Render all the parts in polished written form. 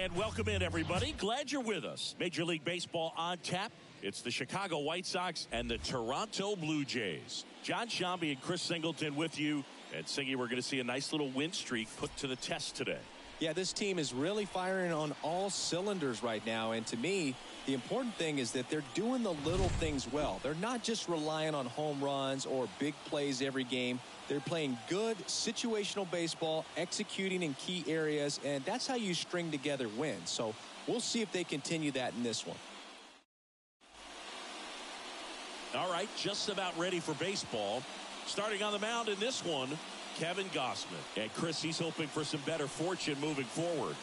And welcome in, everybody. Glad you're with us. Major League Baseball on tap. It's the Chicago White Sox and the Toronto Blue Jays. John Shambi and Chris Singleton with you. And Singy, we're going to see a nice little win streak put to the test today. Yeah, this team is really firing on all cylinders right now. And to me, the important thing is that they're doing the little things well. They're not just relying on home runs or big plays every game. They're playing good situational baseball, executing in key areas, and that's how you string together wins. So we'll see if they continue that in this one. All right, just about ready for baseball. Starting on the mound in this one, Kevin Gausman. And Chris, he's hoping for some better fortune moving forward.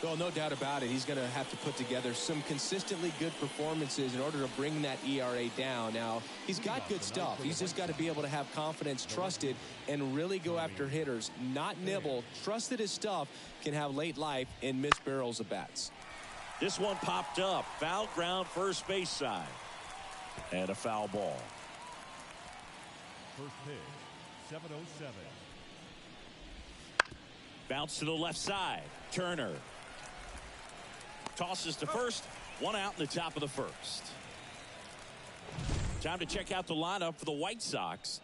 Well, no doubt about it. He's going to have to put together some consistently good performances in order to bring that ERA down. Now, he's got good stuff. He's just got to be able to have confidence, trust it, and really go after hitters, not nibble. Trust that his stuff can have late life and miss barrels of bats. This one popped up. Foul ground, first base side. And a foul ball. First pitch, 7:07. Bounce to the left side. Turner tosses to first. One out in the top of the first. Time to check out the lineup for the White Sox.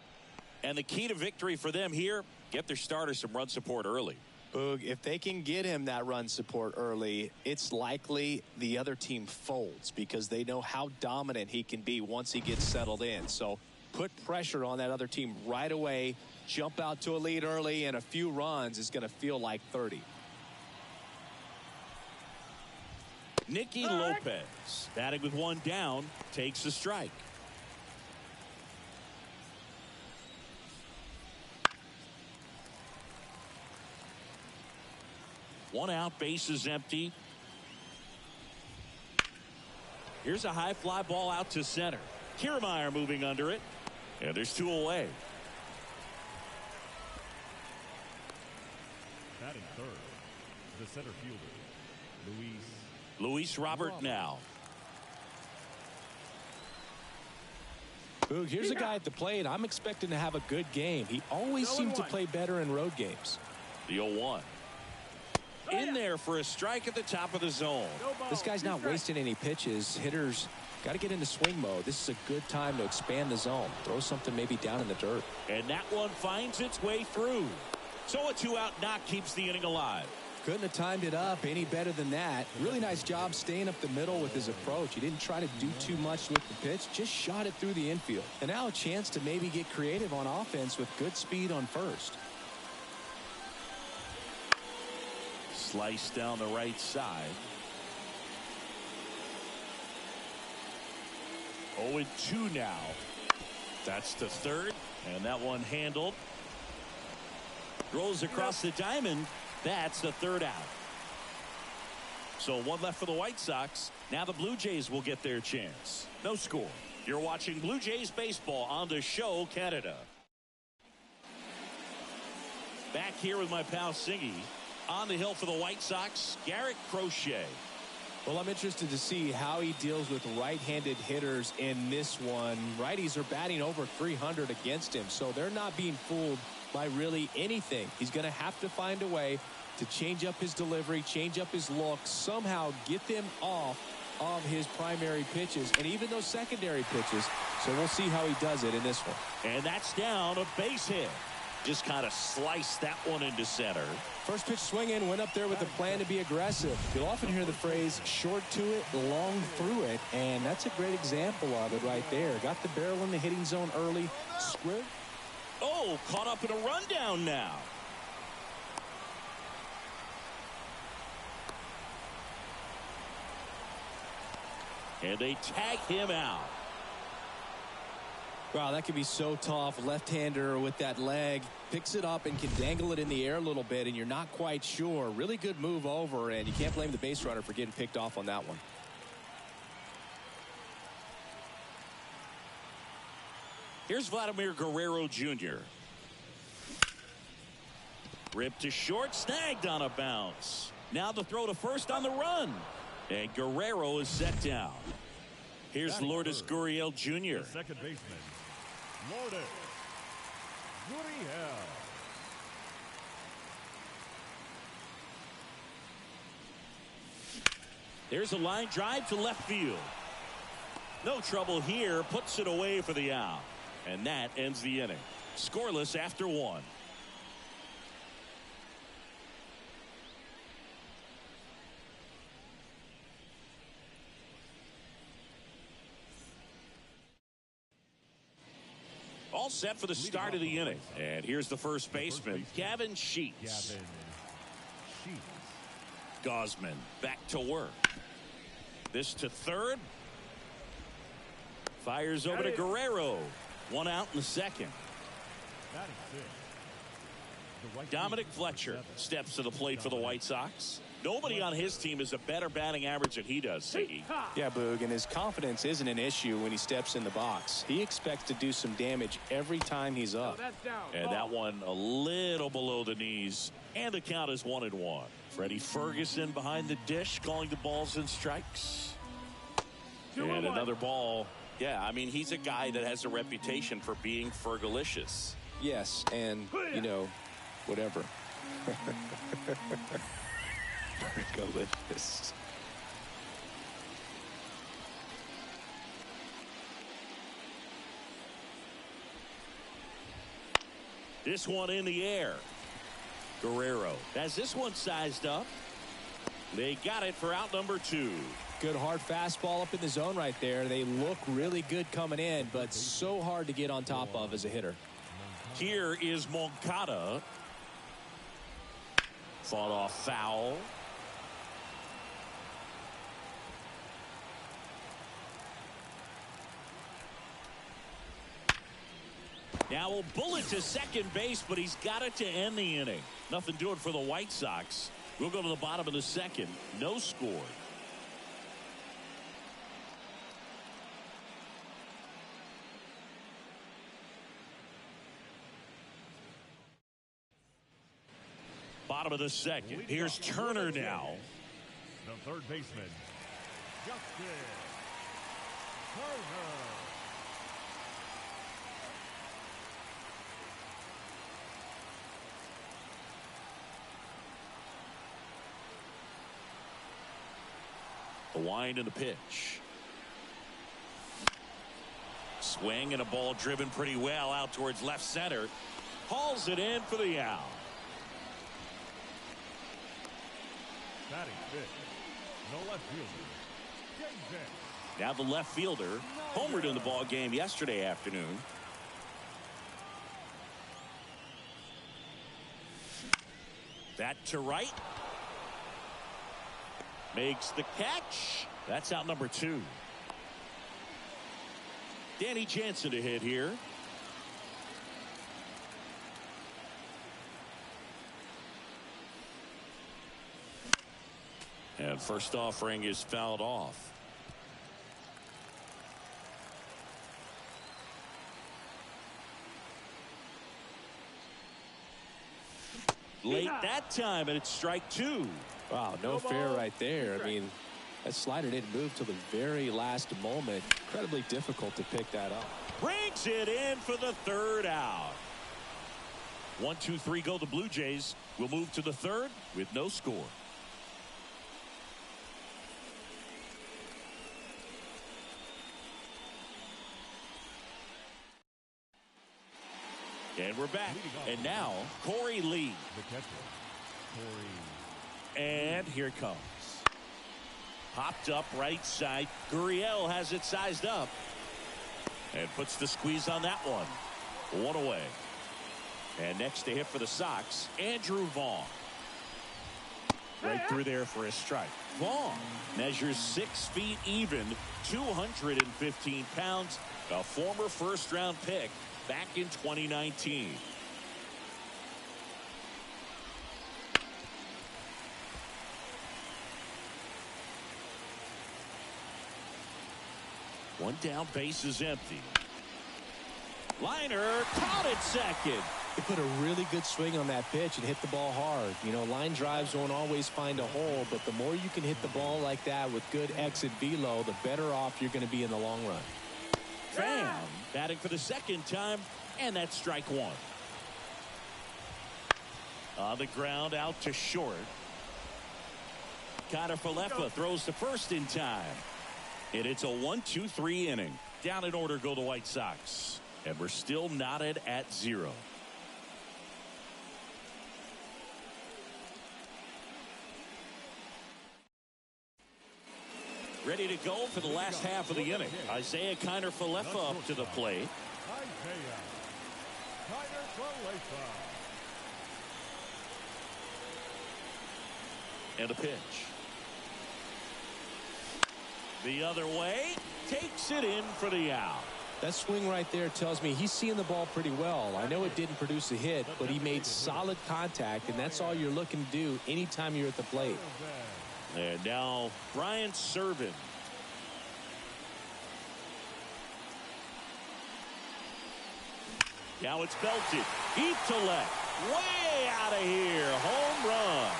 And the key to victory for them here, get their starter some run support early. Boog, if they can get him that run support early, it's likely the other team folds because they know how dominant he can be once he gets settled in. So put pressure on that other team right away. Jump out to a lead early, and a few runs is going to feel like 30. Nicky Lopez, batting with one down, takes the strike. One out, base is empty. Here's a high fly ball out to center. Kiermaier moving under it. And there's two away. Batting third, the center fielder, Luis Robert now. Boog, here's a guy at the plate. I'm expecting to have a good game. He always seems to play better in road games. The 0-1. In there for a strike at the top of the zone. This guy's not wasting any pitches. Hitters got to get into swing mode. This is a good time to expand the zone. Throw something maybe down in the dirt. And that one finds its way through. So a two-out knock keeps the inning alive. Couldn't have timed it up any better than that. Really nice job staying up the middle with his approach. He didn't try to do too much with the pitch, just shot it through the infield. And now a chance to maybe get creative on offense with good speed on first. Slice down the right side. 0-2 now. That's the third, and that one handled. Throws across the diamond. That's the third out. So one left for the White Sox. Now the Blue Jays will get their chance. No score. You're watching Blue Jays baseball on the show Canada. Back here with my pal Singy. On the hill for the White Sox, Garrett Crochet. Well, I'm interested to see how he deals with right-handed hitters in this one. Righties are batting over 300 against him, so they're not being fooled by really anything. He's going to have to find a way to change up his delivery, change up his look, somehow get them off of his primary pitches and even those secondary pitches. So we'll see how he does it in this one. And that's down, a base hit. Just kind of sliced that one into center. First pitch swinging, went up there with a plan to be aggressive. You'll often hear the phrase short to it, long through it, and that's a great example of it right there. Got the barrel in the hitting zone early. Square. Oh, caught up in a rundown now. And they tag him out. Wow, that could be so tough. Left-hander with that leg. Picks it up and can dangle it in the air a little bit, and you're not quite sure. Really good move over, and you can't blame the base runner for getting picked off on that one. Here's Vladimir Guerrero Jr. Ripped to short, snagged on a bounce. Now the throw to first on the run. And Guerrero is set down. Here's Lourdes Gurriel Jr. the second baseman, Lourdes Gurriel. Here's a line drive to left field. No trouble here. Puts it away for the out. And that ends the inning. Scoreless after 1. All set for the start of the inning. And here's the first baseman, Gavin Sheets. Gosman back to work. This to third. Fires over to Guerrero. 1 out in the second. Dominic Fletcher steps to the plate for the White Sox. Nobody on his team has a better batting average than he does, Siggy. Yeah, Boog, and his confidence isn't an issue when he steps in the box. He expects to do some damage every time he's up. And that one a little below the knees. And the count is 1-1. Freddie Ferguson behind the dish, calling the balls and strikes. And another ball. Yeah, I mean, he's a guy that has a reputation for being Fergalicious. Yes, and, you know, whatever. Fergalicious. This one in the air. Guerrero has this one sized up. They got it for out number 2. Good hard fastball up in the zone right there. They look really good coming in, but so hard to get on top of as a hitter. Here is Moncada. Fought off foul. Now a bullet to second base, but he's got it to end the inning. Nothing doing for the White Sox. We'll go to the bottom of the second. No score. Bottom of the second. Here's Turner now. The third baseman, Justin Turner. The wind and the pitch. Swing and a ball driven pretty well out towards left center. Hauls it in for the out. Batting fifth, no left fielder. Now the left fielder homered in the ball game yesterday afternoon. That to right. Makes the catch. That's out number 2. Danny Jansen to hit here. And first offering is fouled off. Late that time, and it's strike 2. Wow, no fair right there. I mean, that slider didn't move till the very last moment. Incredibly difficult to pick that up. Brings it in for the third out. 1, 2, 3 go the Blue Jays. We'll move to the third with no score. And we're back. And now, Corey Lee. The catcher, Corey. And here it comes. Popped up right side. Gurriel has it sized up. And puts the squeeze on that one. 1 away. And next to hit for the Sox, Andrew Vaughn. Right through there for a strike. Vaughn measures 6 feet even, 215 pounds, a former first-round pick back in 2019. One down, base is empty. Liner caught at second. He put a really good swing on that pitch and hit the ball hard. You know, line drives won't always find a hole, but the more you can hit the ball like that with good exit velo, the better off you're going to be in the long run. Pham batting for the second time, and that's strike 1. On the ground out to short. Kiner-Falefa throws to first in time. And it's a 1-2-3 inning. Down in order go the White Sox. And we're still knotted at 0. Ready to go for the last half of the inning. Isaiah Kiner-Falefa up to the plate. Isaiah Kiner-Falefa. And a pitch. The other way. Takes it in for the out. That swing right there tells me he's seeing the ball pretty well. I know it didn't produce a hit, but he made solid contact, and that's all you're looking to do anytime you're at the plate. And now Brian Serven. Now it's belted. Deep to left. Way out of here. Home run.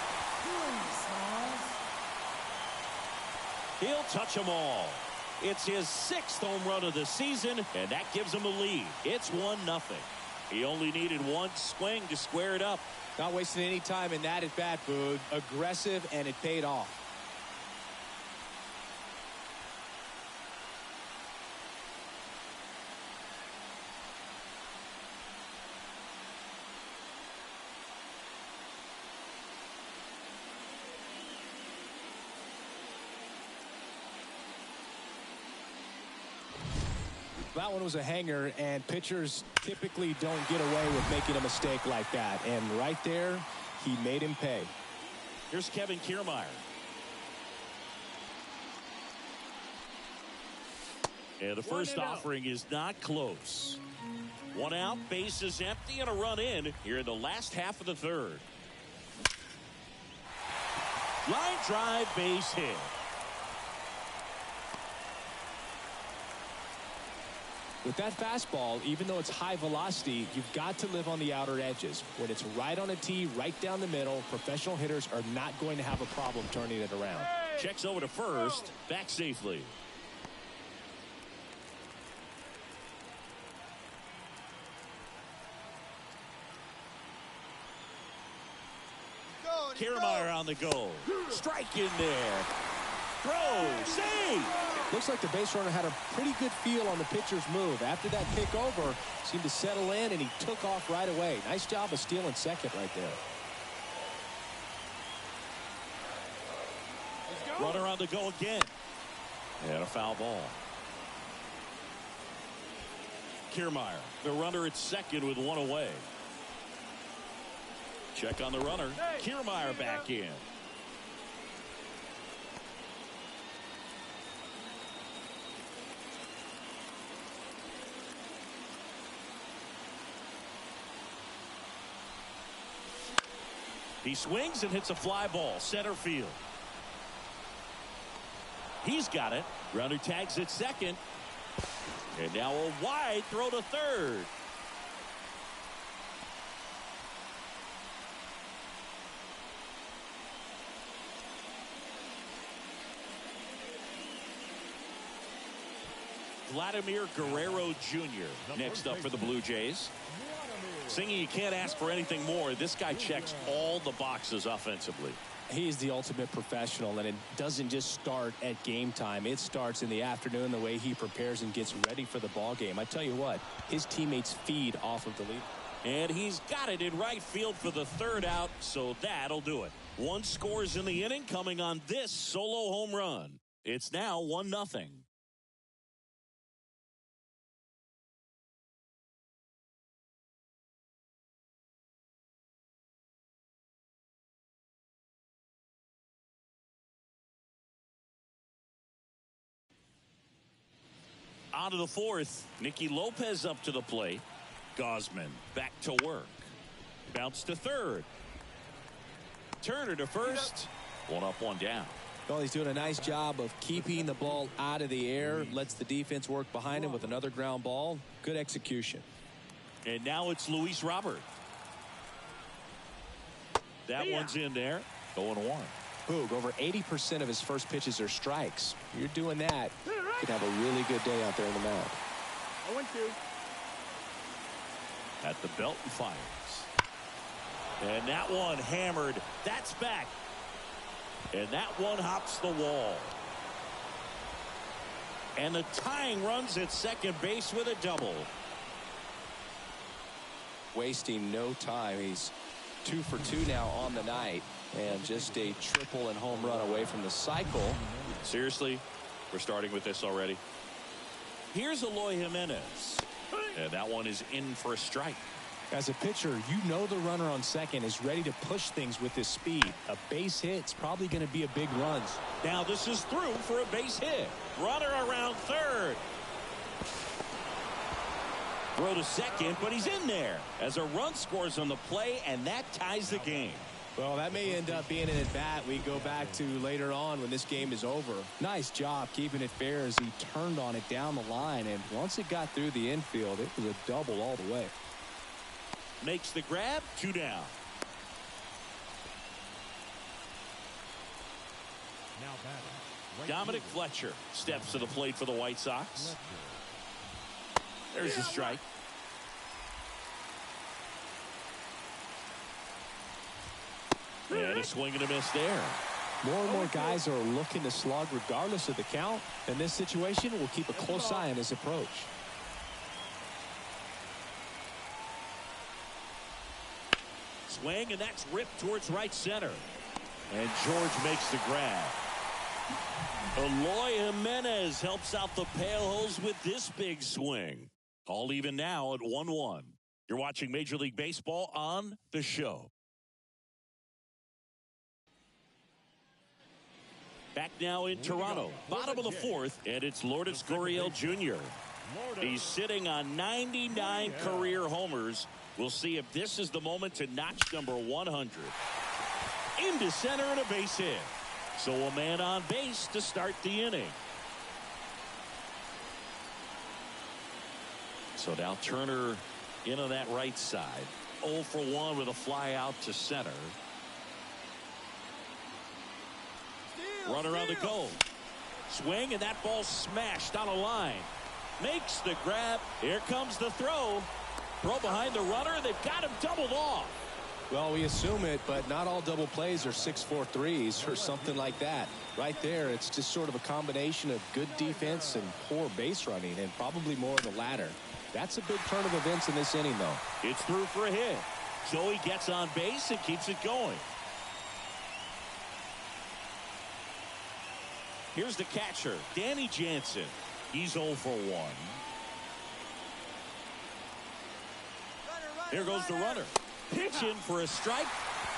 He'll touch them all. It's his 6th home run of the season, and that gives him a lead. It's 1-0. He only needed one swing to square it up. Not wasting any time in that at bat, Boog. Aggressive, and it paid off. That one was a hanger, and pitchers typically don't get away with making a mistake like that. And right there, he made him pay. Here's Kevin Kiermaier. And the first offering is not close. 1 out, base is empty, and a run in here in the last half of the 3rd. Line drive, base hit. With that fastball, even though it's high velocity, you've got to live on the outer edges. When it's right on a tee, right down the middle, professional hitters are not going to have a problem turning it around. Checks over to first, back safely. Kiermaier on the go. Strike in there. Throw, save. Looks like the base runner had a pretty good feel on the pitcher's move. After that pick over, seemed to settle in, and he took off right away. Nice job of stealing second right there. Runner on the go again. And a foul ball. Kiermaier, the runner at second with 1 away. Check on the runner. Kiermaier back in. He swings and hits a fly ball, center field. He's got it. Runner tags at second. And now a wide throw to third. Vladimir Guerrero Jr. next up for the Blue Jays. Singy, you can't ask for anything more. This guy checks all the boxes offensively. He's the ultimate professional, and it doesn't just start at game time. It starts in the afternoon, the way he prepares and gets ready for the ball game. I tell you what, his teammates feed off of the lead. And he's got it in right field for the 3rd out, so that'll do it. 1 scores in the inning coming on this solo home run. It's now 1-0. On to the 4th. Nicky Lopez up to the plate. Gausman back to work. Bounce to third. Turner to first. 1 up, 1 down. Well, he's doing a nice job of keeping the ball out of the air. Lets the defense work behind him with another ground ball. Good execution. And now it's Luis Robert. That one's in there. 0-1. Boog, over 80% of his first pitches are strikes. You're doing that, you could have a really good day out there in the mound. 0-2. At the belt and fires. And that one hammered. That's back. And that one hops the wall. And the tying runs at second base with a double. Wasting no time. He's 2 for 2 now on the night. And just a triple and home run away from the cycle. Seriously, we're starting with this already. Here's Eloy Jimenez. And that one is in for a strike. As a pitcher, you know the runner on second is ready to push things with his speed. A base hit's probably going to be a big run. Now this is through for a base hit. Runner around third. Throw to second, but he's in there as a run scores on the play, and that ties the game. Well, that may end up being an at-bat we go back to later on when this game is over. Nice job keeping it fair as he turned on it down the line, and once it got through the infield, it was a double all the way. Makes the grab, 2 down. Now batting. Right Dominic fielder. Fletcher steps to the plate for the White Sox. There's a strike. And a swing and a miss there. More and more guys are looking to slug regardless of the count. In this situation, we'll keep a close eye on his approach. Swing, and that's ripped towards right center. And George makes the grab. Eloy Jimenez helps out the Pale-Hose with this big swing. All even now at 1-1. You're watching Major League Baseball on The Show. Back now in Toronto, bottom of the fourth, and it's Lourdes Gurriel Jr. He's sitting on 99 career homers. We'll see if this is the moment to notch number 100. Into center and a base hit. So a man on base to start the inning. So now Turner in on that right side. 0 for 1 with a fly out to center. Runner on the go. Swing, and that ball smashed on a line. Makes the grab. Here comes the throw. Throw behind the runner. They've got him doubled off. Well, we assume it, but not all double plays are 6-4-3s or something like that. Right there, it's just sort of a combination of good defense and poor base running, and probably more of the latter. That's a big turn of events in this inning, though. It's through for a hit. So he gets on base and keeps it going. Here's the catcher, Danny Jansen. He's 0 for 1. Here goes the runner. Pitching for a strike.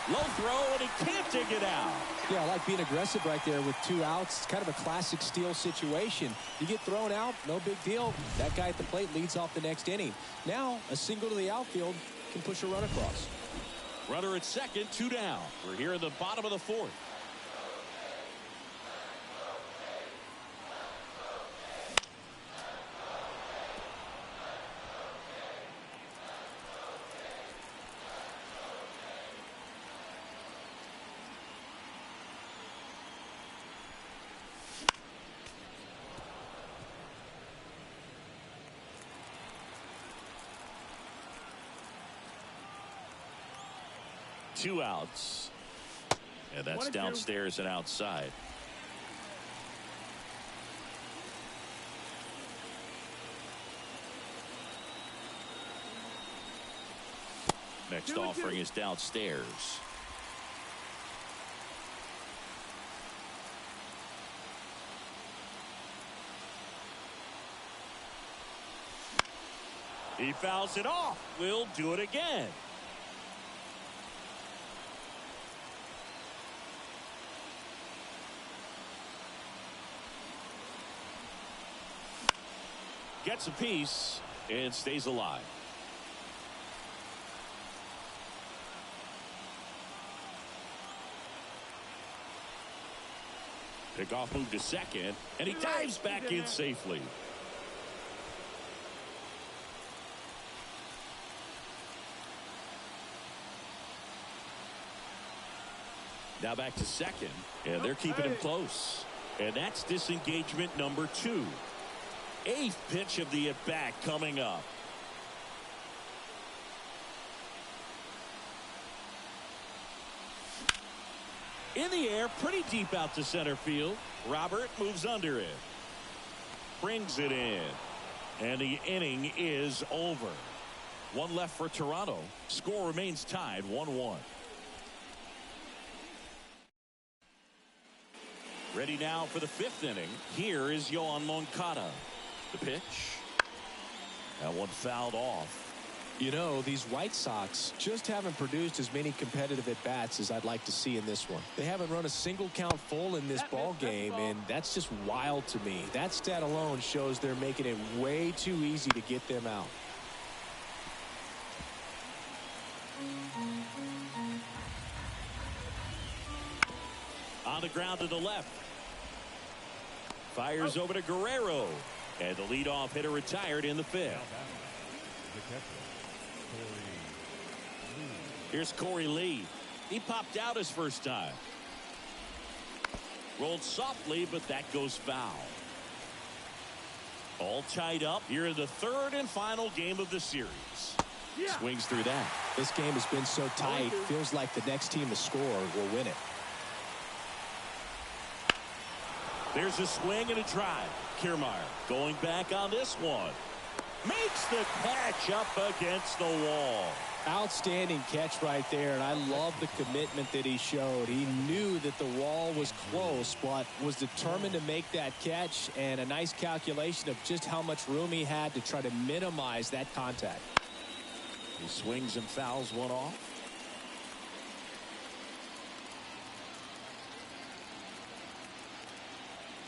Low throw, and he can't dig it out. Yeah, I like being aggressive right there with 2 outs. It's kind of a classic steal situation. You get thrown out, no big deal. That guy at the plate leads off the next inning. Now, a single to the outfield can push a run across. Runner at second, 2 down. We're here in the bottom of the fourth. Two outs. And that's downstairs and outside. Next offering is downstairs. He fouls it off. We'll do it again. Gets a piece and stays alive. Pickoff move to second, and he dives back in safely. Now back to second, and they're keeping him close. And that's disengagement number 2. 8th pitch of the at-bat coming up. In the air, pretty deep out to center field. Robert moves under it. Brings it in. And the inning is over. One left for Toronto. Score remains tied 1-1. Ready now for the fifth inning. Here is Yoan Moncada. The pitch. That one fouled off. You know, these White Sox just haven't produced as many competitive at-bats as I'd like to see in this one. They haven't run a single count full in this ball game, and that's just wild to me. That stat alone shows they're making it way too easy to get them out. On the ground to the left. Fires over to Guerrero. And the leadoff hitter retired in the fifth. Here's Corey Lee. He popped out his first time. Rolled softly, but that goes foul. All tied up here in the third and final game of the series. Swings through that. This game has been so tight, feels like the next team to score will win it. There's a swing and a drive. Kiermaier going back on this one. Makes the catch up against the wall. Outstanding catch right there, and I love the commitment that he showed. He knew that the wall was close, but was determined to make that catch, and a nice calculation of just how much room he had to try to minimize that contact. He swings and fouls one off.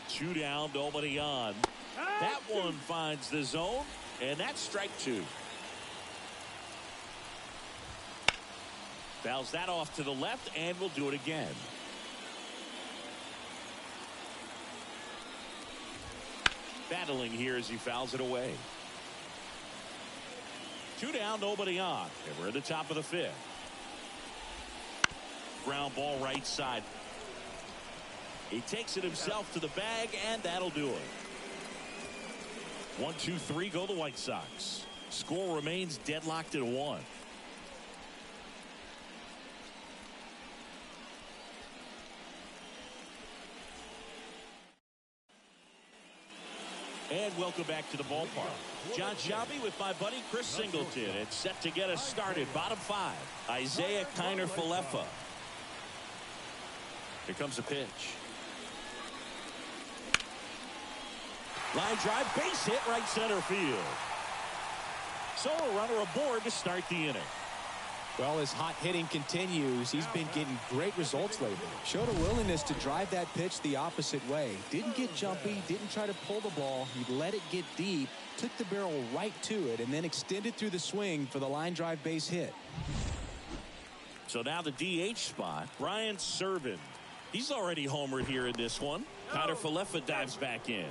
Two down, nobody on. That one finds the zone, and that's strike two. Fouls that off to the left, and we'll do it again. Battling here as he fouls it away. Two down, nobody on, and we're at the top of the fifth. Ground ball right side. He takes it himself to the bag, and that'll do it. 1-2-3 go the White Sox. Score remains deadlocked at 1. And welcome back to the ballpark. John Sciambi with my buddy Chris Singleton. It's set to get us started. Bottom 5. Isaiah Kiner-Falefa. Here comes a pitch. Line drive, base hit, right center field. So a runner aboard to start the inning. Well, his hot hitting continues. He's been getting great results lately. Showed a willingness to drive that pitch the opposite way. Didn't get jumpy, didn't try to pull the ball. He let it get deep, took the barrel right to it, and then extended through the swing for the line drive base hit. So now the DH spot, Brian Serven. He's already homered here in this one. Kiner-Falefa dives back in.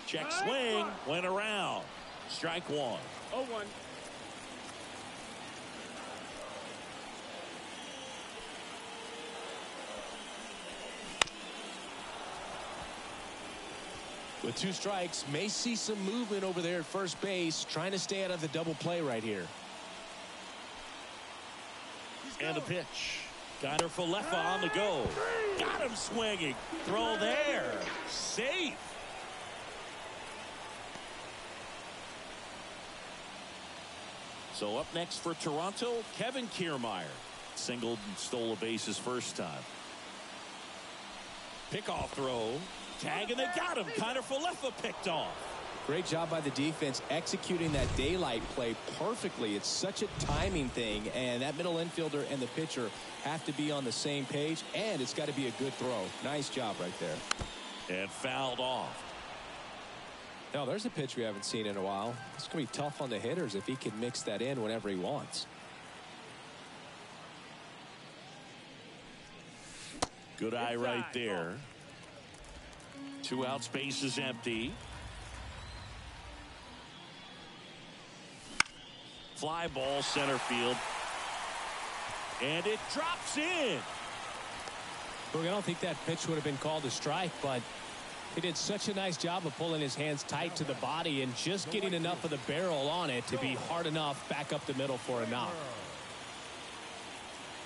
Check swing, went around. Strike one. 0-1. With 2 strikes, may see some movement over there at first base, trying to stay out of the double play right here. And the pitch. Kiner-Falefa on the go. Got him swinging. Throw there. Safe. So up next for Toronto, Kevin Kiermaier. Singled and stole a base his first time. Pickoff throw. Tag, and they got him. Kiner-Falefa picked off. Great job by the defense executing that daylight play perfectly. It's such a timing thing, and that middle infielder and the pitcher have to be on the same page, and it's got to be a good throw. Nice job right there. And fouled off. Now, there's a pitch we haven't seen in a while. It's going to be tough on the hitters if he can mix that in whenever he wants. Good eye right there. 2 outs, base is empty. Fly ball center field. And it drops in. Look, I don't think that pitch would have been called a strike, but He did such a nice job of pulling his hands tight to the body and just getting enough of the barrel on it to be hard enough back up the middle for a knock.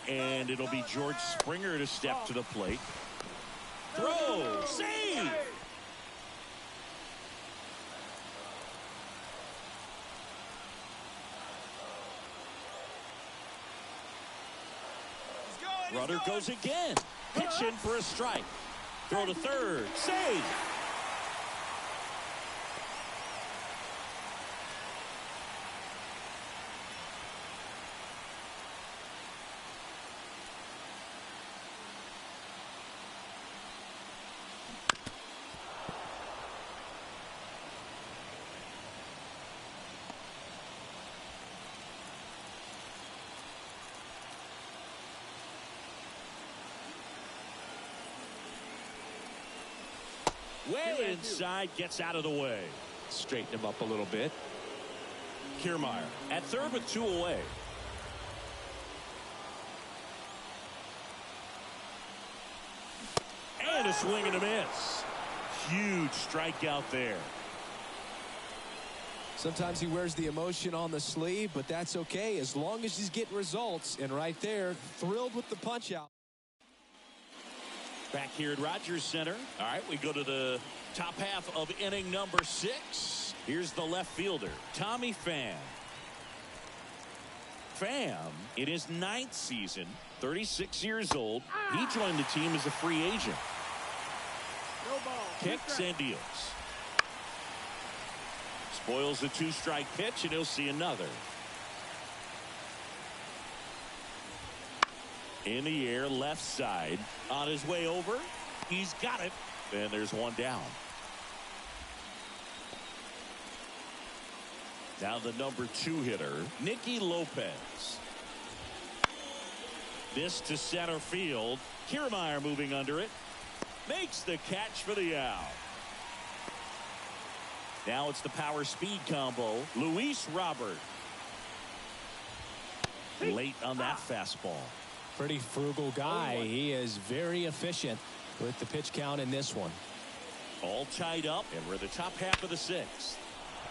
And it'll be George Springer to step to the plate. Throw, save. Rudder goes again. Pitch in for a strike. Throw to third. Save. Way inside, gets out of the way. Straighten him up a little bit. Kiermaier at third with 2 away. And a swing and a miss. Huge strikeout there. Sometimes he wears the emotion on the sleeve, but that's okay as long as he's getting results. And right there, thrilled with the punch out. Back here at Rogers Center. All right, we go to the top half of inning number 6. Here's the left fielder, Tommy Pham. Pham, in his 9th season, 36 years old. He joined the team as a free agent. Kicks and deals. Spoils a 2-strike pitch, and he'll see another. In the air, left side. On his way over. He's got it. And there's one down. Now the number 2 hitter, Nicky Lopez. This to center field. Kiermaier moving under it. Makes the catch for the out. Now it's the power speed combo. Luis Robert. Late on that fastball. Pretty frugal guy. He is very efficient with the pitch count in this one. All tied up, and we're the top half of the 6th.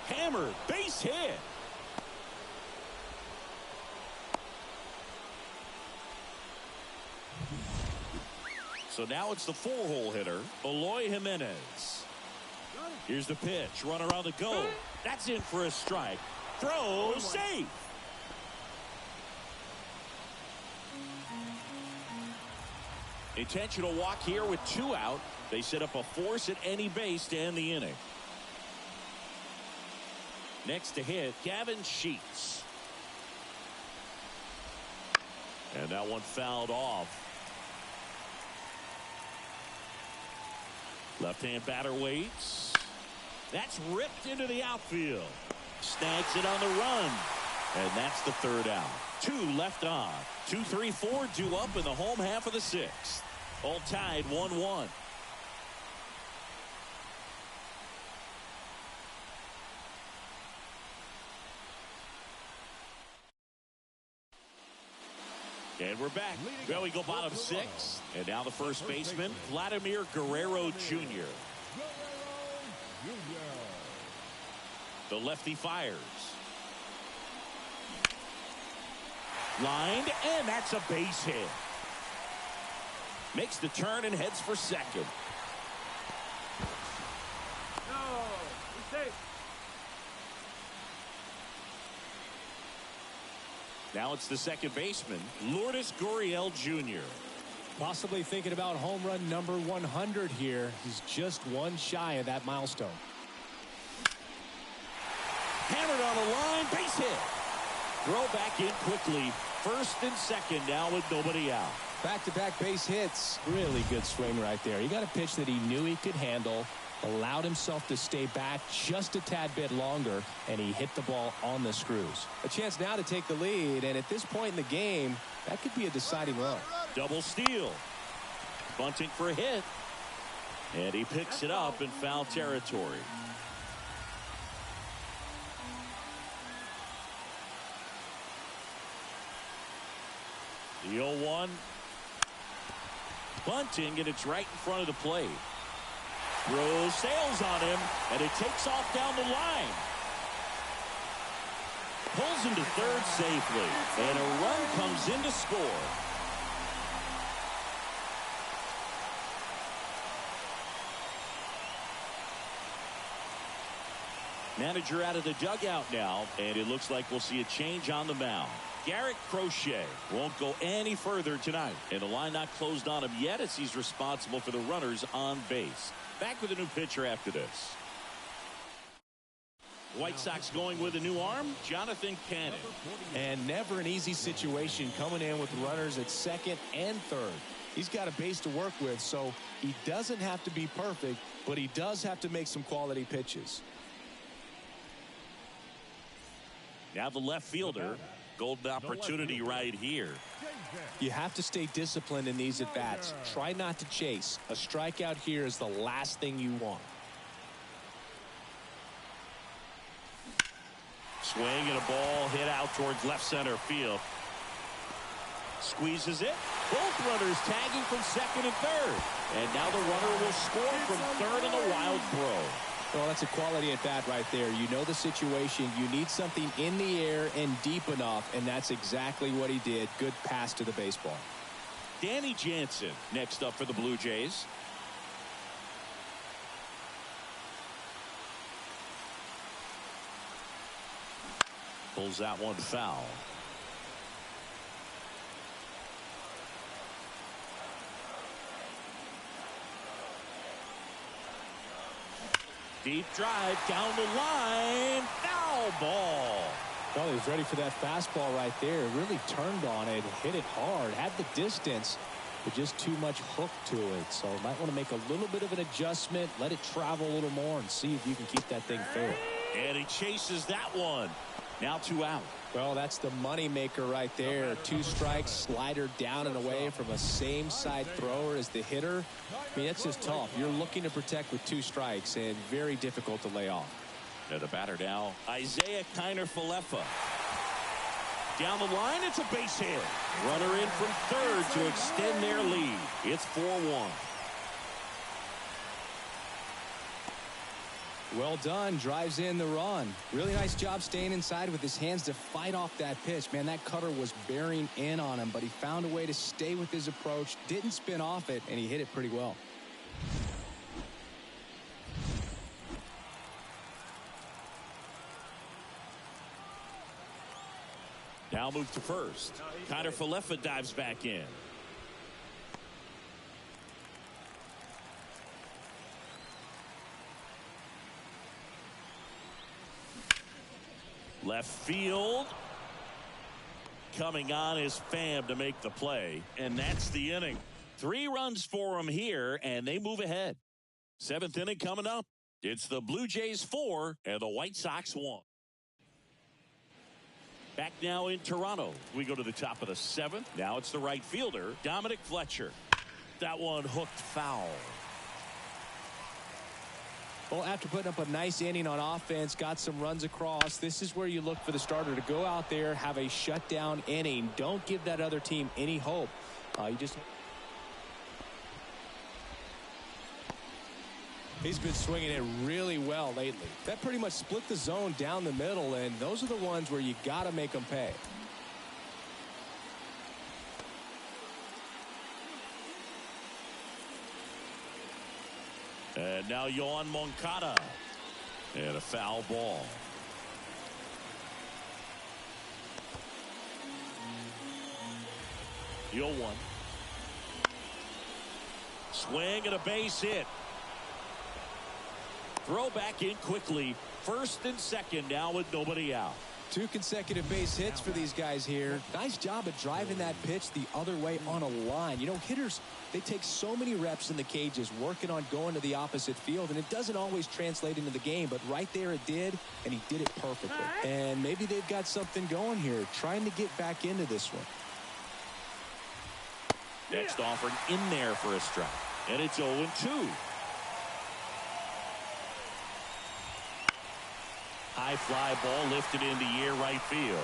Hammer, base hit. So now it's the 4-hole hitter, Eloy Jimenez. Here's the pitch. Runner on the go. That's in for a strike. Throw, safe. Intentional walk here with 2 out. They set up a force at any base to end the inning. Next to hit, Gavin Sheets. And that one fouled off. Left-hand batter waits. That's ripped into the outfield. Snags it on the run. And that's the 3rd out. 2 left on. 2, 3, 4 due up in the home half of the 6th. All tied 1-1. And we're back. Well, we go bottom 6. And now the first baseman, Vladimir Guerrero Jr. The lefty fires. Lined, and that's a base hit. Makes the turn and heads for second. Now it's the second baseman, Lourdes Gurriel Jr. Possibly thinking about home run number 100 here. He's just one shy of that milestone. Hammered on the line, base hit. Throw back in quickly. First and second now with nobody out. Back-to-back base hits. Really good swing right there. He got a pitch that he knew he could handle, allowed himself to stay back just a tad bit longer, and he hit the ball on the screws. A chance now to take the lead, and at this point in the game, that could be a deciding run. Double steal. Bunting for a hit. And he picks it up in foul territory. The 0-1. Bunting, and it's right in front of the plate. Throws sails on him, and it takes off down the line. Pulls him to third safely, and a run comes in to score. Manager out of the dugout now, and it looks like we'll see a change on the mound. Garrett Crochet won't go any further tonight, and the line not closed on him yet as he's responsible for the runners on base. Back with a new pitcher after this. White Sox going with a new arm, Jonathan Cannon. And never an easy situation coming in with runners at second and third. He's got a base to work with, so he doesn't have to be perfect, but he does have to make some quality pitches. Now the left fielder, golden opportunity right here. You have to stay disciplined in these at-bats. Try not to chase. A strikeout here is the last thing you want. Swing and a ball hit out towards left center field. Squeezes it. Both runners tagging from second and third. And now the runner will score from third on a wild throw. Well, that's a quality at bat right there. You know the situation. You need something in the air and deep enough, and that's exactly what he did. Good pass to the baseball. Danny Jansen next up for the Blue Jays. Pulls that one foul. Deep drive down the line. Foul ball. Well, he was ready for that fastball right there. Really turned on it, hit it hard, had the distance, but just too much hook to it. So might want to make a little bit of an adjustment, let it travel a little more, and see if you can keep that thing fair. And he chases that one. Now 2 out. Well, that's the money maker right there. 2 strikes, slider down and away from a same side thrower as the hitter. I mean, that's just tough. You're looking to protect with 2 strikes and very difficult to lay off. And the batter now, Isaiah Kiner-Falefa. Down the line, it's a base hit. Runner in from third to extend their lead. It's 4-1. Well done, drives in the run. Really nice job staying inside with his hands to fight off that pitch. Man, that cutter was bearing in on him, but he found a way to stay with his approach, didn't spin off it, and he hit it pretty well. Now move to first. Kiner-Falefa dives back in. Left field. Coming on is Pham to make the play. And that's the inning. 3 runs for him here, and they move ahead. 7th inning coming up. It's the Blue Jays 4 and the White Sox 1. Back now in Toronto. We go to the top of the 7th. Now it's the right fielder, Dominic Fletcher. That one hooked foul. Well, after putting up a nice inning on offense, got some runs across, this is where you look for the starter to go out there, have a shutdown inning. Don't give that other team any hope. He's been swinging it really well lately. That pretty much split the zone down the middle, and those are the ones where you got to make them pay. And now Yoan Moncada. And a foul ball. The 0-1. Swing and a base hit. Throw back in quickly. First and second now with nobody out. 2 consecutive base hits for these guys here. Nice job of driving that pitch the other way on a line. You know, hitters, they take so many reps in the cages working on going to the opposite field, and it doesn't always translate into the game, but right there it did, and he did it perfectly. And maybe they've got something going here, trying to get back into this one. Next offering in there for a strike. And it's 0-2. High fly ball lifted into the air right field.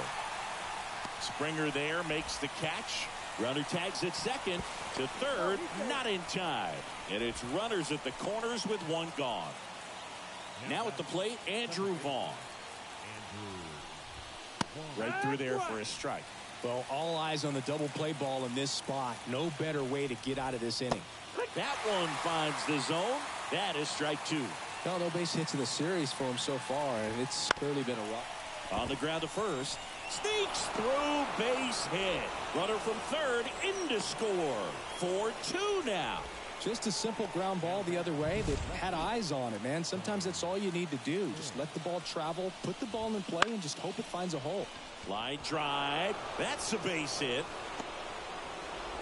Springer there makes the catch. Runner tags at second. To third, not in time. And it's runners at the corners with one gone. Now at the plate, Andrew Vaughn. Right through there for a strike. Well, all eyes on the double play ball in this spot. No better way to get out of this inning. That one finds the zone. That is strike two. No base hits in the series for him so far, and it's clearly been a rough. On the ground to first. Sneaks through, base hit. Runner from third into score. 4-2 now. Just a simple ground ball the other way. They've had eyes on it, man. Sometimes that's all you need to do. Just let the ball travel, put the ball in play, and just hope it finds a hole. Line drive. That's a base hit.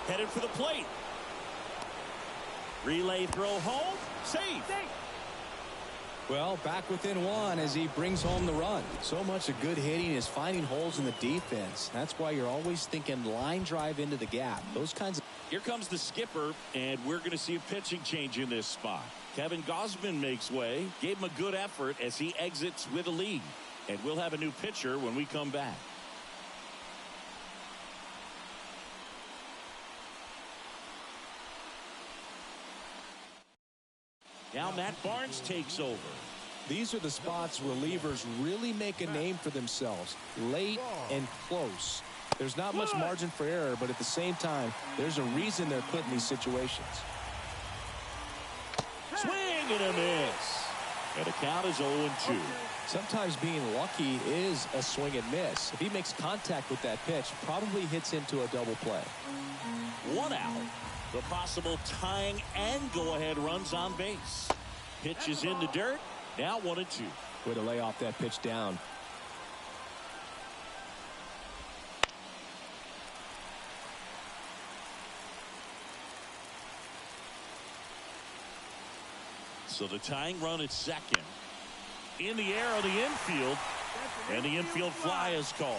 Headed for the plate. Relay throw home. Safe. Well, back within one as he brings home the run. So much of good hitting is finding holes in the defense. That's why you're always thinking line drive into the gap. Those kinds of... Here comes the skipper, and we're going to see a pitching change in this spot. Kevin Gausman makes way. Gave him a good effort as he exits with a lead. And we'll have a new pitcher when we come back. Now Matt Barnes takes over. These are the spots relievers really make a name for themselves. Late and close. There's not much margin for error, but at the same time, there's a reason they're put in these situations. Swing and a miss. And the count is 0-2. Sometimes being lucky is a swing and miss. If he makes contact with that pitch, probably hits into a double play. One out. The possible tying and go-ahead runs on base. Pitch is in the dirt. Now 1-2. Way to lay off that pitch down. So the tying run at second. In the air on the infield. And the infield fly is called.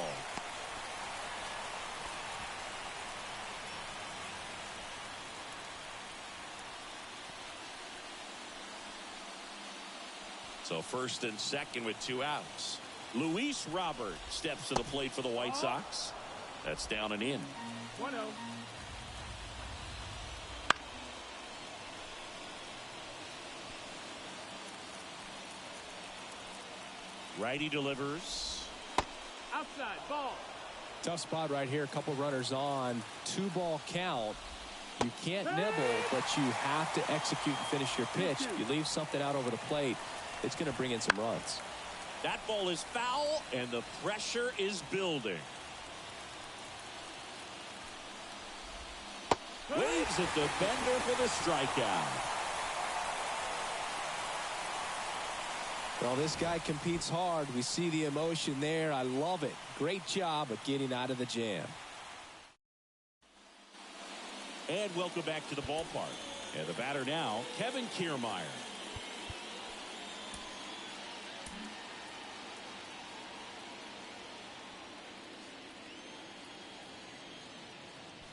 So first and second with 2 outs. Luis Robert steps to the plate for the White Sox. That's down and in. 1-0. Righty delivers. Outside ball. Tough spot right here. A couple runners on. 2-ball count. You can't nibble, but you have to execute and finish your pitch. If you leave something out over the plate, it's going to bring in some runs. That ball is foul, and the pressure is building. Waves at the bender for the strikeout. Well, this guy competes hard. We see the emotion there. I love it. Great job of getting out of the jam. And welcome back to the ballpark. And the batter now, Kevin Kiermaier.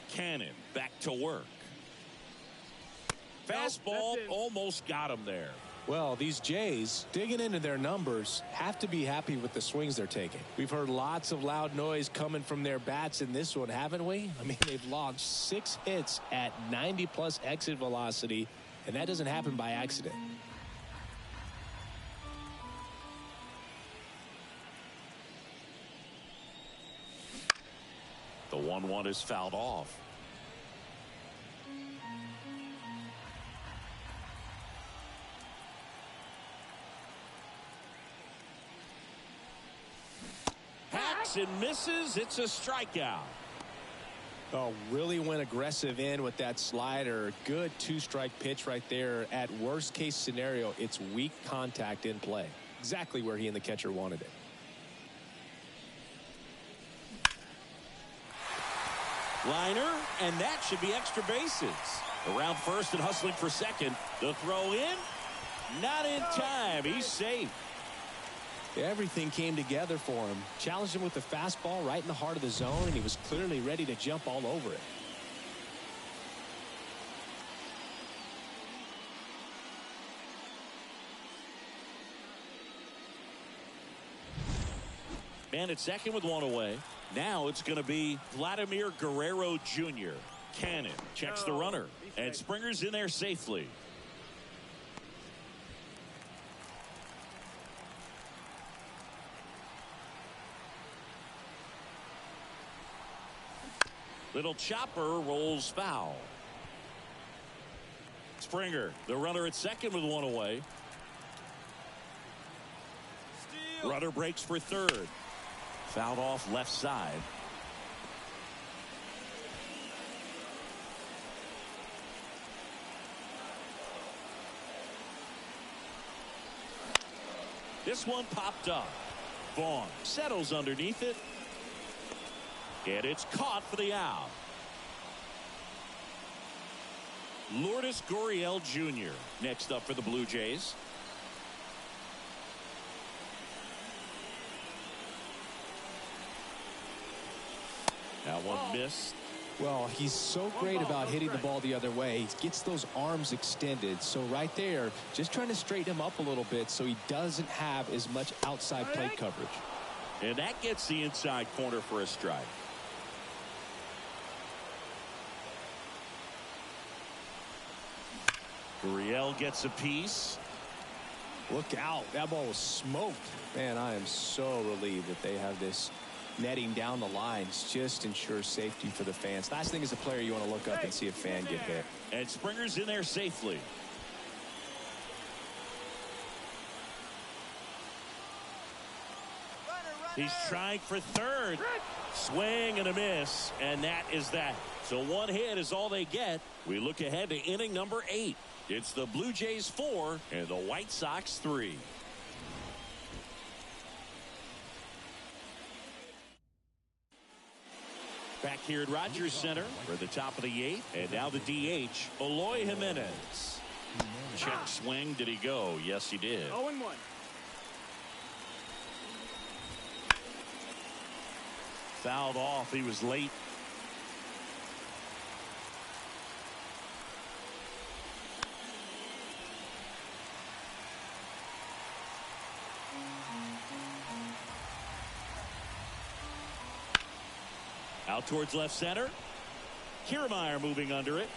Cannon back to work. Fastball almost got him there. Well, these Jays, digging into their numbers, have to be happy with the swings they're taking. We've heard lots of loud noise coming from their bats in this one, haven't we? I mean, they've logged 6 hits at 90+ exit velocity, and that doesn't happen by accident. The 1-1 is fouled off. And misses. It's a strikeout. Oh, really went aggressive in with that slider. Good 2-strike pitch right there. At worst case scenario, it's weak contact in play. Exactly where he and the catcher wanted it. Liner, and that should be extra bases. Around first and hustling for second. The throw in. Not in time. He's safe. Everything came together for him. Challenged him with the fastball right in the heart of the zone, and he was clearly ready to jump all over it. Man at second with 1 away. Now it's going to be Vladimir Guerrero Jr. Cannon checks the runner, and Springer's in there safely. Little chopper rolls foul. Springer, the runner at second with one away. Steal. Runner breaks for third. Fouled off left side. This one popped up. Vaughn settles underneath it. And it's caught for the out. Lourdes Gurriel Jr. next up for the Blue Jays. That one missed. Well, he's so great about hitting the ball the other way. He gets those arms extended. So right there, just trying to straighten him up a little bit so he doesn't have as much outside plate coverage. And that gets the inside corner for a strike. Gurriel gets a piece. Look out. That ball was smoked. Man, I am so relieved that they have this netting down the lines. Just ensures safety for the fans. Last thing as a player, you want to look up and see a fan get hit. And Springer's in there safely. He's trying for third. Swing and a miss. And that is that. So one hit is all they get. We look ahead to inning number 8. It's the Blue Jays 4 and the White Sox 3. Back here at Rogers Center for the top of the 8th. And now the DH, Eloy Jimenez. Check swing. Did he go? Yes, he did. 0-1. Fouled off. He was late. Out towards left center. Kiermaier moving under it.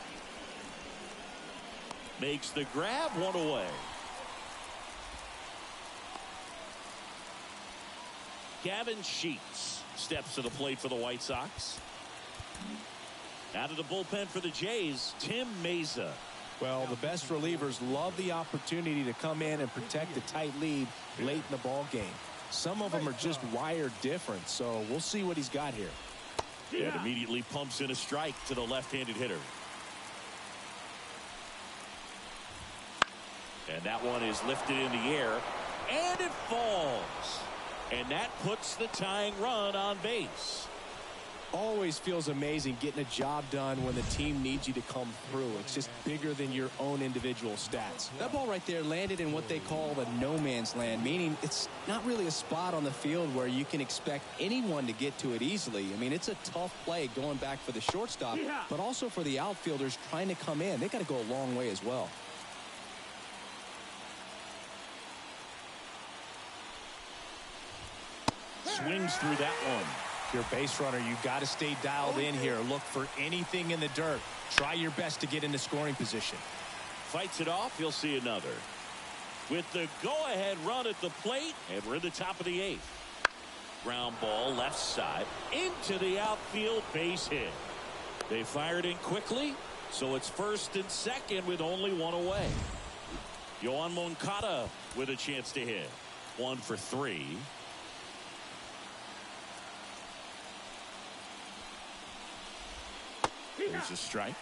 Makes the grab, one away. Gavin Sheets steps to the plate for the White Sox. Out of the bullpen for the Jays, Tim Meza. Well, the best relievers love the opportunity to come in and protect a tight lead late in the ball game. Some of them are just wired different, so we'll see what he's got here. And immediately pumps in a strike to the left-handed hitter. And that one is lifted in the air, and it falls. And that puts the tying run on base. Always feels amazing getting a job done when the team needs you to come through. It's just bigger than your own individual stats. That ball right there landed in what they call the no man's land, meaning it's not really a spot on the field where you can expect anyone to get to it easily. I mean, it's a tough play going back for the shortstop, but also for the outfielders trying to come in. They got to go a long way as well. Swings through that one. If you're a base runner, you got to stay dialed in here. Look for anything in the dirt. Try your best to get into scoring position. Fights it off. He'll see another. With the go-ahead run at the plate, and we're in the top of the 8th. Ground ball left side into the outfield, base hit. They fired in quickly, so it's first and second with only one away. Yoan Moncada with a chance to hit. 1 for 3. There's a strike.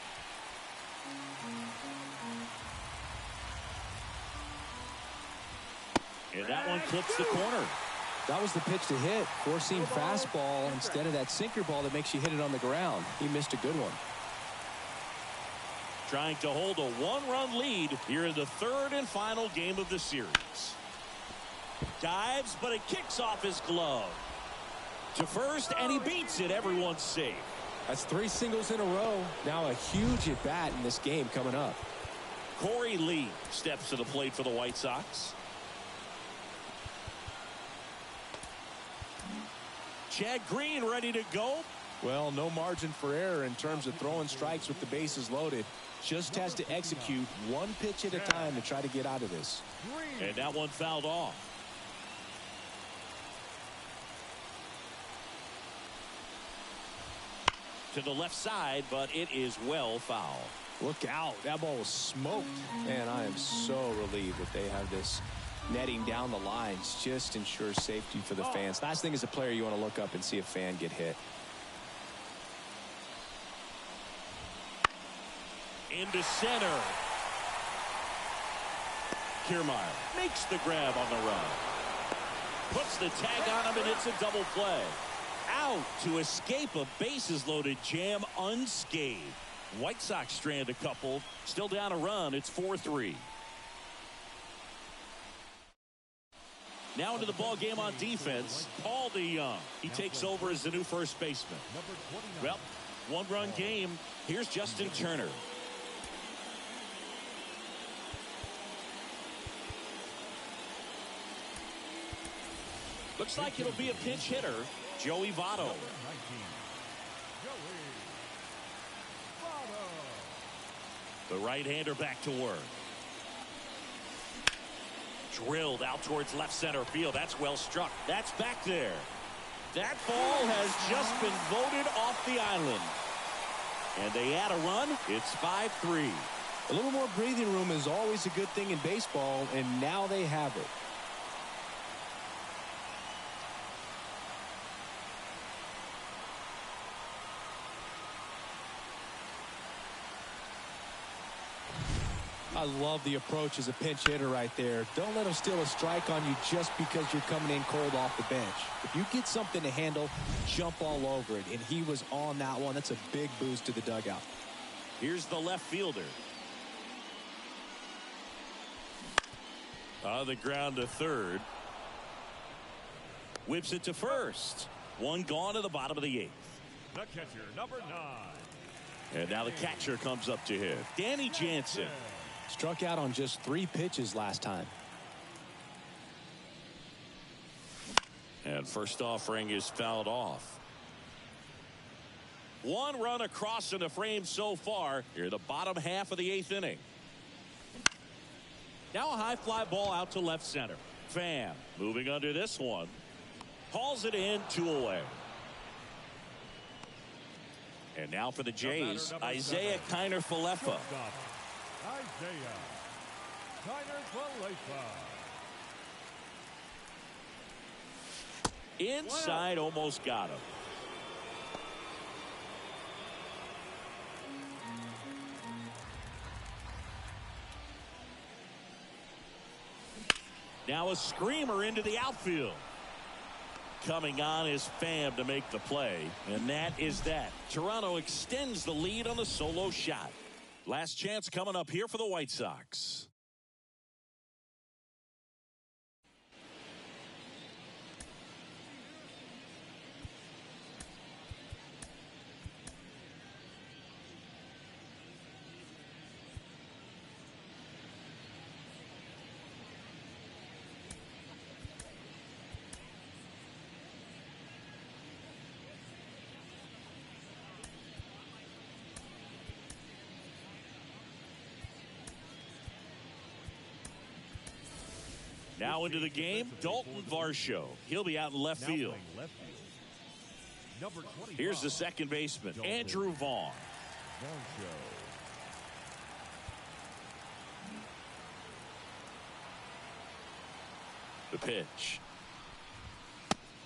And that one clips the corner. That was the pitch to hit. Four-seam fastball instead of that sinker ball that makes you hit it on the ground. He missed a good one. Trying to hold a 1-run lead here in the 3rd and final game of the series. Dives, but it kicks off his glove. To first, and he beats it. Everyone's safe. That's 3 singles in a row. Now a huge at-bat in this game coming up. Corey Lee steps to the plate for the White Sox. Chad Green ready to go. Well, no margin for error in terms of throwing strikes with the bases loaded. Just has to execute one pitch at a time to try to get out of this. And that one fouled off. To the left side, but it is well foul. Look out. That ball was smoked. Man, I am so relieved that they have this netting down the lines. Just ensures safety for the fans. Last thing as a player, you want to look up and see a fan get hit. Into center. Kiermaier makes the grab on the run. Puts the tag on him, and it's a double play. Out to escape a bases-loaded jam unscathed. White Sox strand a couple. Still down a run. It's 4-3. Now into the ball game on defense, Paul DeYoung. He takes over as the new first baseman. Well, one-run game. Here's Justin Turner. Looks like it'll be a pinch hitter, Joey Votto. The right-hander back to work. Drilled out towards left center field. That's well struck. That's back there. That ball has just been voted off the island. And they add a run. It's 5-3. A little more breathing room is always a good thing in baseball, and now they have it. I love the approach as a pinch hitter right there. Don't let him steal a strike on you just because you're coming in cold off the bench. If you get something to handle, jump all over it. And he was on that one. That's a big boost to the dugout. Here's the left fielder. On the ground to third. Whips it to first. One gone to the bottom of the eighth. The catcher, number 9. And now the catcher comes up to hit. Danny Jansen. Struck out on just 3 pitches last time. And first offering is fouled off. One run across in the frame so far. Here the bottom half of the 8th inning. Now a high fly ball out to left center. Pham moving under this one. Hauls it in, 2 away. And now for the Jays, Isaiah Kiner-Falefa. Isaiah Kiner-Falefa. Inside, almost got him. Now a screamer into the outfield. Coming on is Pham to make the play, and that is that. Toronto extends the lead on the solo shot. Last chance coming up here for the White Sox. Now into the game, Dalton Varsho. He'll be out in left field. Here's the second baseman, Andrew Vaughn. The pitch.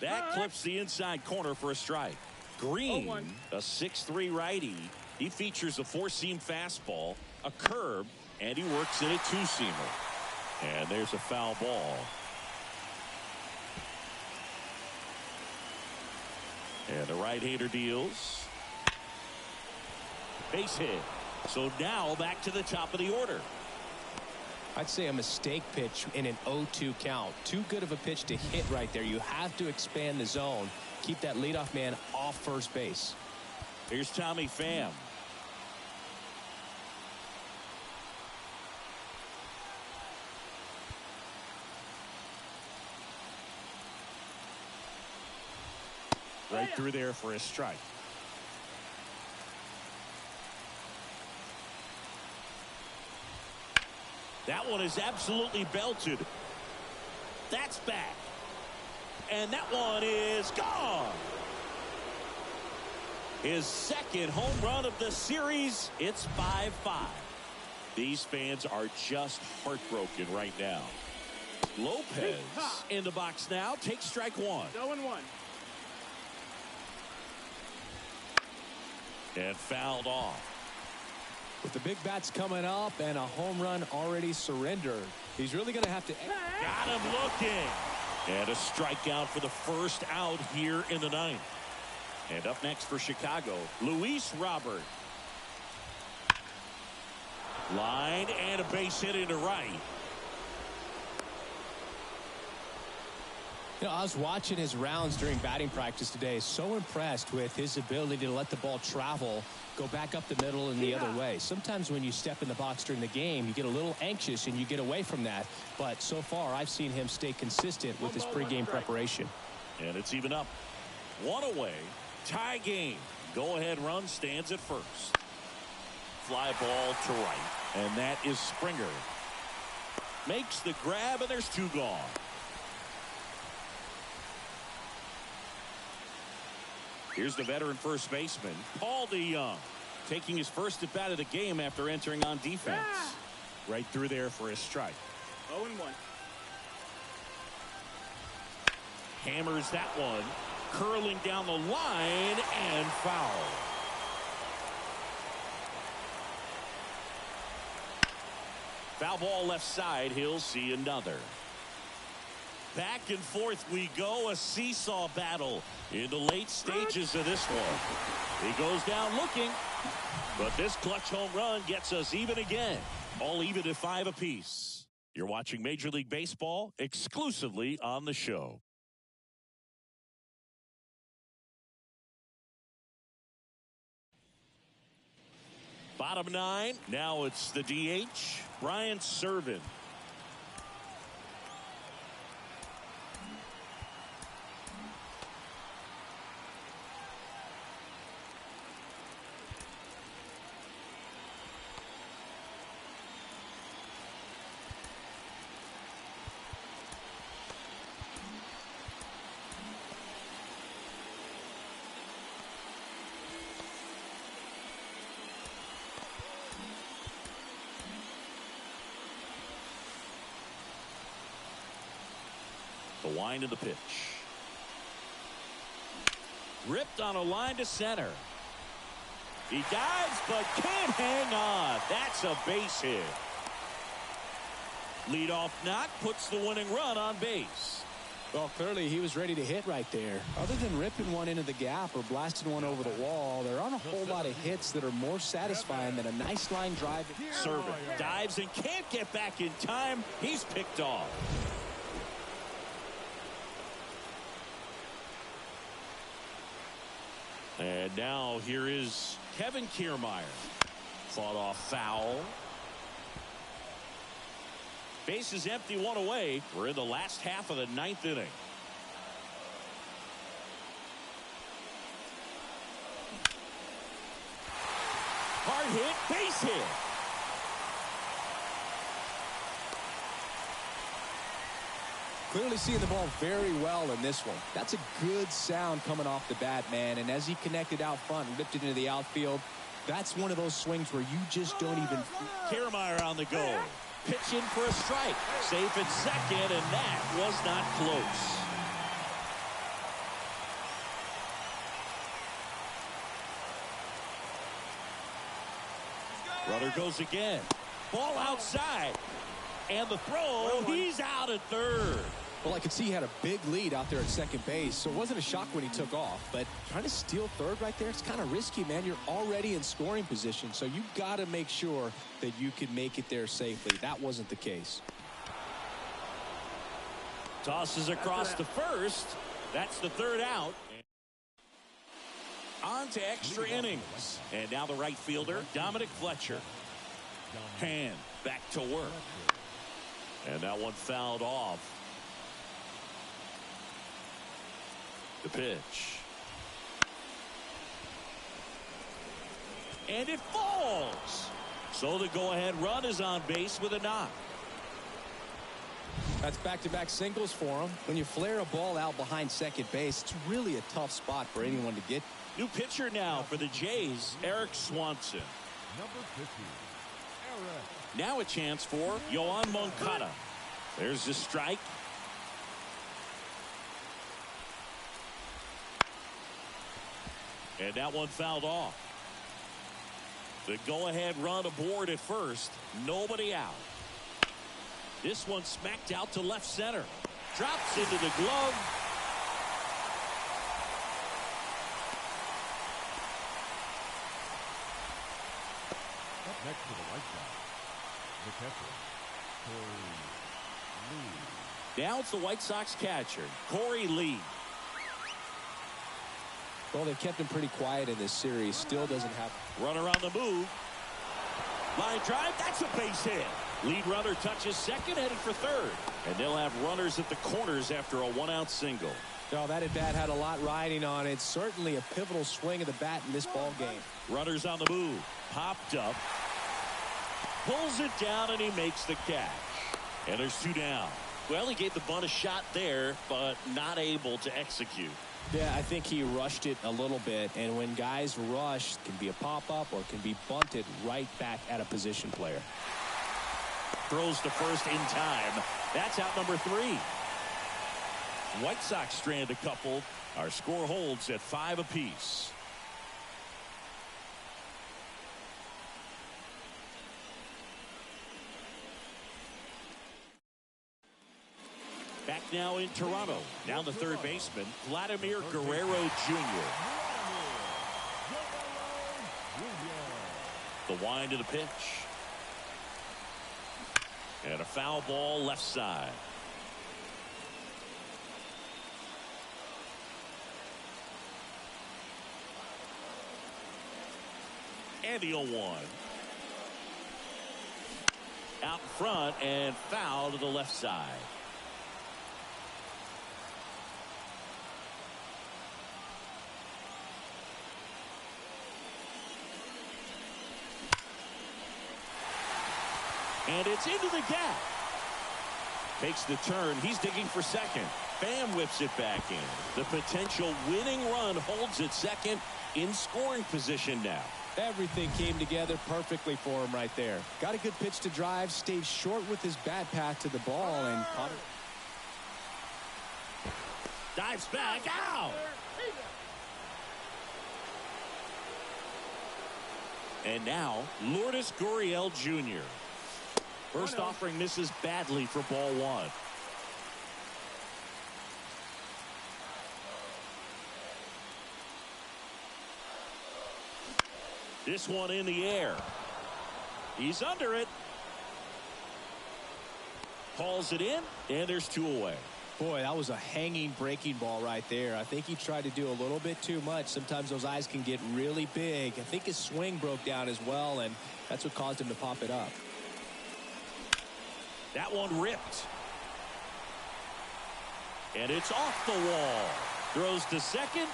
That clips the inside corner for a strike. Green, a 6'3" righty. He features a 4-seam fastball, a curve, and he works in a 2-seamer. And there's a foul ball. And the right-hander deals. Base hit. So now back to the top of the order. I'd say a mistake pitch in an 0-2 count. Too good of a pitch to hit right there. You have to expand the zone. Keep that leadoff man off first base. Here's Tommy Pham. Right through there for a strike. That one is absolutely belted. That's back. And that one is gone. His second home run of the series. It's 5-5. These fans are just heartbroken right now. Lopez in the box now. Takes strike one. 0-1. And fouled off. With the big bats coming up and a home run already surrendered, he's really going to have to. Got him looking. And a strikeout for the first out here in the ninth. And up next for Chicago, Luis Robert. Line and a base hit into right. You know, I was watching his rounds during batting practice today. So impressed with his ability to let the ball travel, go back up the middle and the other way. Sometimes when you step in the box during the game, you get a little anxious and you get away from that. But so far, I've seen him stay consistent with his pregame preparation. And it's even up. One away. Tie game. Go-ahead run stands at first. Fly ball to right. And that is Springer. Makes the grab, and there's two gone. Here's the veteran first baseman, Paul DeYoung, taking his first at bat of the game after entering on defense. Right through there for his strike. 0-1. Hammers that one, curling down the line and foul. Foul ball left side. He'll see another. Back and forth we go, a seesaw battle in the late stages of this one. He goes down looking, but this clutch home run gets us even again. All even at 5 apiece. You're watching Major League Baseball exclusively on the show. Bottom 9, now it's the DH, Brian Serven. The wind of the pitch. Ripped on a line to center. He dives but can't hang on. That's a base hit. Leadoff knock puts the winning run on base. Well, clearly he was ready to hit right there. Other than ripping one into the gap or blasting one over the wall, there aren't a whole lot of hits that are more satisfying than a nice line drive. Serven dives and can't get back in time. He's picked off. And now here is Kevin Kiermaier. Fought off foul. Base is empty, one away. We're in the last half of the 9th inning. Hard hit, base hit. Clearly seeing the ball very well in this one. That's a good sound coming off the bat, man. And as he connected out front and ripped it into the outfield, that's one of those swings where you just don't even. Kiermaier on the go. Pitch in for a strike. Safe at second, and that was not close. Runner goes again. Ball outside. And the throw, he's out at third. Well, I could see he had a big lead out there at second base, so it wasn't a shock when he took off. But trying to steal third right there, it's kind of risky, man. You're already in scoring position, so you got to make sure that you can make it there safely. That wasn't the case. Tosses across the first. That's the third out. On to extra innings. And now the right fielder, Dominic Fletcher. Hand back to work. And that one fouled off. The pitch. And it falls. So the go-ahead run is on base with a knock. That's back-to-back singles for him. When you flare a ball out behind second base, it's really a tough spot for anyone to get. New pitcher now for the Jays, Eric Swanson. Number 50, Eric. Now a chance for Yoan Moncada. There's the strike. And that one fouled off. The go-ahead run aboard at first. Nobody out. This one smacked out to left center. Drops into the glove. Up next to the White Sox, the catcher, Corey Lee. Now it's the White Sox catcher, Corey Lee. Well, they've kept him pretty quiet in this series. Still doesn't have. Runner on the move. Line drive. That's a base hit. Lead runner touches second, headed for third. And they'll have runners at the corners after a one-out single. No, that at bat had a lot riding on it. Certainly a pivotal swing of the bat in this ball game. Runners on the move. Popped up. Pulls it down, and he makes the catch. And there's two down. Well, he gave the bunt a shot there, but not able to execute. Yeah, I think he rushed it a little bit, and when guys rush, it can be a pop-up or it can be bunted right back at a position player. Throws to first in time. That's out number 3. White Sox strand a couple. Our score holds at 5 apiece. Back now in Toronto. Now the third baseman, Vladimir Guerrero Jr. The wind of the pitch. And a foul ball left side. And the 0-1. Out front and foul to the left side. And it's into the gap. Takes the turn. He's digging for second. Pham whips it back in. The potential winning run holds at second in scoring position now. Everything came together perfectly for him right there. Got a good pitch to drive. Stayed short with his bat path to the ball and caught it. Dives back. Out. And now Lourdes Gurriel Jr. First offering misses badly for ball 1. This one in the air. He's under it. Calls it in, and there's 2 away. Boy, that was a hanging breaking ball right there. I think he tried to do a little bit too much. Sometimes those eyes can get really big. I think his swing broke down as well, and that's what caused him to pop it up. That one ripped. And it's off the wall. Throws to second.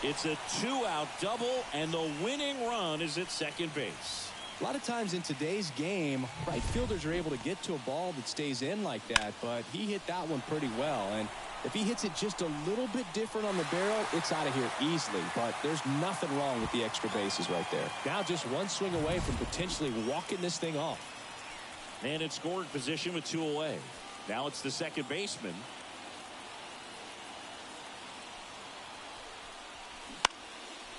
It's a 2-out double, and the winning run is at second base. A lot of times in today's game, right fielders are able to get to a ball that stays in like that, but he hit that one pretty well. And if he hits it just a little bit different on the barrel, it's out of here easily. But there's nothing wrong with the extra bases right there. Now just one swing away from potentially walking this thing off. And in scoring position with 2 away. Now it's the second baseman.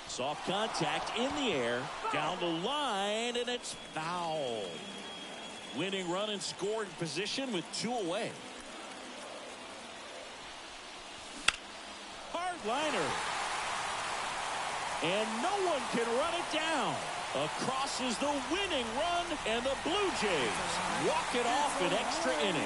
Soft contact in the air. Down the line, and it's foul. Winning run in scoring position with 2 away. Hard liner. And no one can run it down. Across is the winning run, and the Blue Jays walk it off in extra innings.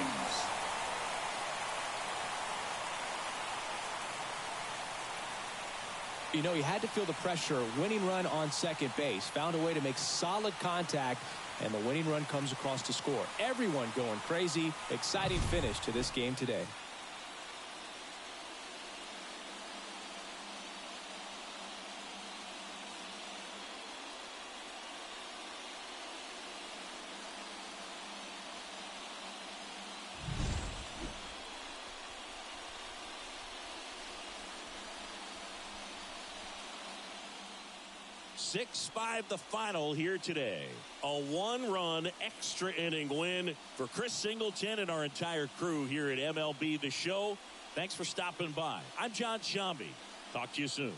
You know, he had to feel the pressure. Winning run on second base. Found a way to make solid contact, and the winning run comes across to score. Everyone going crazy. Exciting finish to this game today. 6-5 the final here today. A one-run extra inning win for Chris Singleton and our entire crew here at MLB The Show. Thanks for stopping by. I'm John Shambi. Talk to you soon.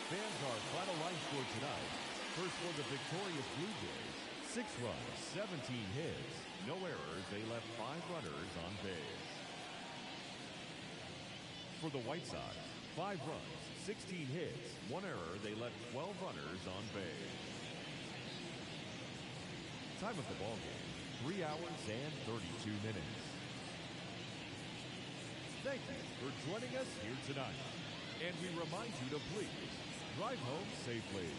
Fans, our final line score tonight. First for the victorious Blue Jays. 6 runs, 17 hits, no errors. They left 5 runners on base. For the White Sox, 5 runs, 16 hits, 1 error. They left 12 runners on base. Time of the ball game, 3 hours and 32 minutes. Thank you for joining us here tonight. And we remind you to please drive home safely.